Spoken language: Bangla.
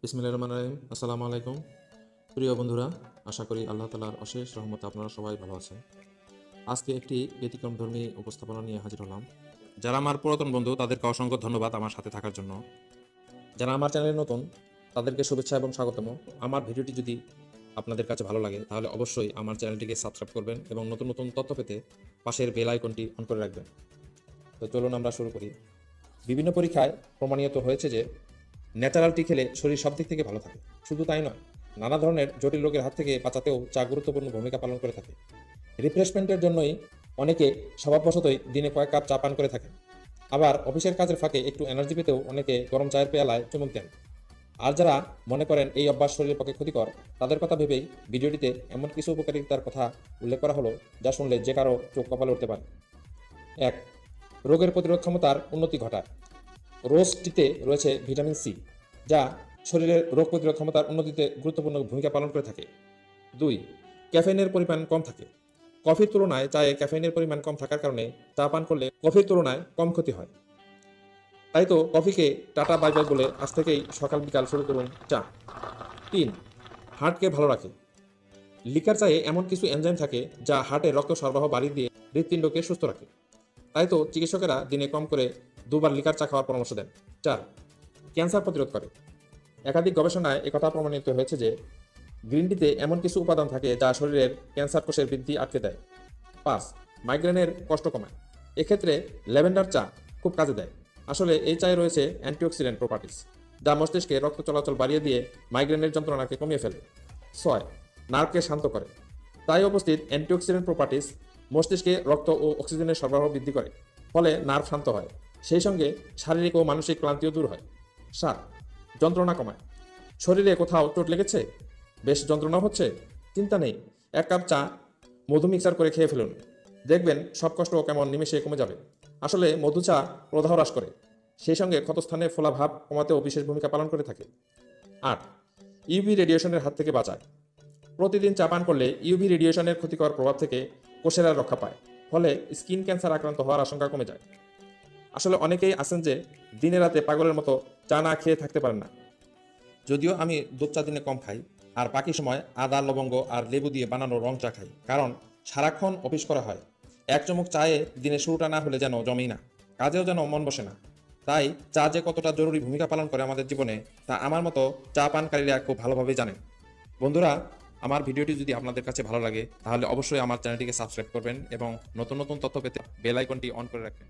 বিসমিল্লাহির রহমানির রহিম। আসসালামু আলাইকুম প্রিয় বন্ধুরা, আশা করি আল্লাহ তাআলার অশেষ রহমতে আপনারা সবাই ভালো আছেন। আজকে একটি ব্যতিক্রমধর্মী উপস্থাপনা নিয়ে হাজির হলাম। যারা আমার পুরাতন বন্ধু তাদেরকে অসংখ্য ধন্যবাদ আমার সাথে থাকার জন্য। যারা আমার চ্যানেলে নতুন তাদেরকে শুভেচ্ছা এবং স্বাগতম। আমার ভিডিওটি যদি আপনাদের কাছে ভালো লাগে তাহলে অবশ্যই আমার চ্যানেলটিকে সাবস্ক্রাইব করবেন এবং নতুন নতুন তথ্য পেতে পাশের বেল আইকনটি অন করে রাখবেন। তো চলুন আমরা শুরু করি। বিভিন্ন পরীক্ষায় প্রমাণিত হয়েছে যে ন্যাচারাল টি খেলে শরীর সব দিক থেকে ভালো থাকে। শুধু তাই নয়, নানা ধরনের জটিল রোগের হাত থেকে বাঁচাতেও চা গুরুত্বপূর্ণ ভূমিকা পালন করে থাকে। রিফ্রেশমেন্টের জন্যই অনেকে স্বভাববশতই দিনে কয়েক কাপ চা পান করে থাকেন। আবার অফিসের কাজের ফাঁকে একটু এনার্জি পেতেও অনেকে গরম চায়ের পেয়ালায় চুমুক দেন। আর যারা মনে করেন এই অভ্যাস শরীরের পক্ষে ক্ষতিকর, তাদের কথা ভেবেই ভিডিওটিতে এমন কিছু উপকারিতার কথা উল্লেখ করা হলো যা শুনলে যে কারো চোখ কপালে উঠতে পারে। 1. রোগের প্রতিরোধ ক্ষমতার উন্নতি ঘটায়। রোজ টিতে রয়েছে ভিটামিন সি, যা শরীরের রোগ প্রতিরোধ ক্ষমতার উন্নতিতে গুরুত্বপূর্ণ ভূমিকা পালন করে থাকে। 2. ক্যাফেইনের পরিমাণ কম থাকে। কফির তুলনায় চায়ে ক্যাফেইনের পরিমাণ কম থাকার কারণে চা পান করলে কফির তুলনায় কম ক্ষতি হয়। তাই তো কফিকে টাটা বাই বাই বলে আজ থেকেই সকাল বিকাল শুরু করুন চা। 3. হার্টকে ভালো রাখে। লিকার চায়ে এমন কিছু এনজাইম থাকে যা হার্টের রক্ত সরবরাহ বাড়িয়ে দিয়ে হৃৎপিণ্ডকে সুস্থ রাখে। তাই তো চিকিৎসকেরা দিনে কম করে 2 বার লিকার চা খাওয়ার পরামর্শ দেন। 4. ক্যান্সার প্রতিরোধ করে। একাধিক গবেষণায় একথা প্রমাণিত হয়েছে যে গ্রিন টিতে এমন কিছু উপাদান থাকে যা শরীরের ক্যান্সার কোষের বৃদ্ধি আটকে দেয়। 5. মাইগ্রেনের কষ্ট কমায়। এক্ষেত্রে ল্যাভেন্ডার চা খুব কাজে দেয়। আসলে এই চায়ে রয়েছে অ্যান্টিঅক্সিডেন্ট প্রপার্টিস, যা মস্তিষ্কে রক্ত চলাচল বাড়িয়ে দিয়ে মাইগ্রেনের যন্ত্রণাকে কমিয়ে ফেলে। 6. নার্ভকে শান্ত করে। তাই উপস্থিত অ্যান্টিঅক্সিডেন্ট প্রপার্টিস মস্তিষ্কে রক্ত ও অক্সিজেনের সরবরাহ বৃদ্ধি করে, ফলে নার্ভ শান্ত হয়। সেই সঙ্গে শারীরিক ও মানসিক ক্লান্তিও দূর হয়। 7. যন্ত্রণা কমায়। শরীরে কোথাও চোট লেগেছে, বেশ যন্ত্রণা হচ্ছে, চিন্তা নেই, 1 কাপ চা মধু মিক্সার করে খেয়ে ফেলুন। দেখবেন সব কষ্ট কেমন নিমেষে কমে যাবে। আসলে মধু চা প্রদাহ হ্রাস করে, সেই সঙ্গে ক্ষতস্থানে ফোলা ভাব কমাতেও বিশেষ ভূমিকা পালন করে থাকে। 8. ইউভি রেডিয়েশনের হাত থেকে বাঁচায়। প্রতিদিন চা পান করলে ইউভি রেডিয়েশনের ক্ষতিকর প্রভাব থেকে কোষেরা রক্ষা পায়, ফলে স্কিন ক্যান্সার আক্রান্ত হওয়ার আশঙ্কা কমে যায়। আসলে অনেকেই আছেন যে দিনে রাতে পাগলের মতো চা না খেয়ে থাকতে পারেন না। যদিও আমি দুধ চা দিনে কম খাই, আর বাকি সময় আদা, লবঙ্গ আর লেবু দিয়ে বানানো রং চা খাই, কারণ সারাক্ষণ অফিস করা হয়। 1 চুমুক চায়ে দিনে শুরুটা না হলে যেন জমেই না, কাজেও যেন মন বসে না। তাই চা যে কতটা জরুরি ভূমিকা পালন করে আমাদের জীবনে, তা আমার মতো চা পানকারীরা খুব ভালোভাবেই জানেন। বন্ধুরা, আমার ভিডিওটি যদি আপনাদের কাছে ভালো লাগে তাহলে অবশ্যই আমার চ্যানেলটিকে সাবস্ক্রাইব করবেন এবং নতুন নতুন তথ্য পেতে বেল আইকনটি অন করে রাখবেন।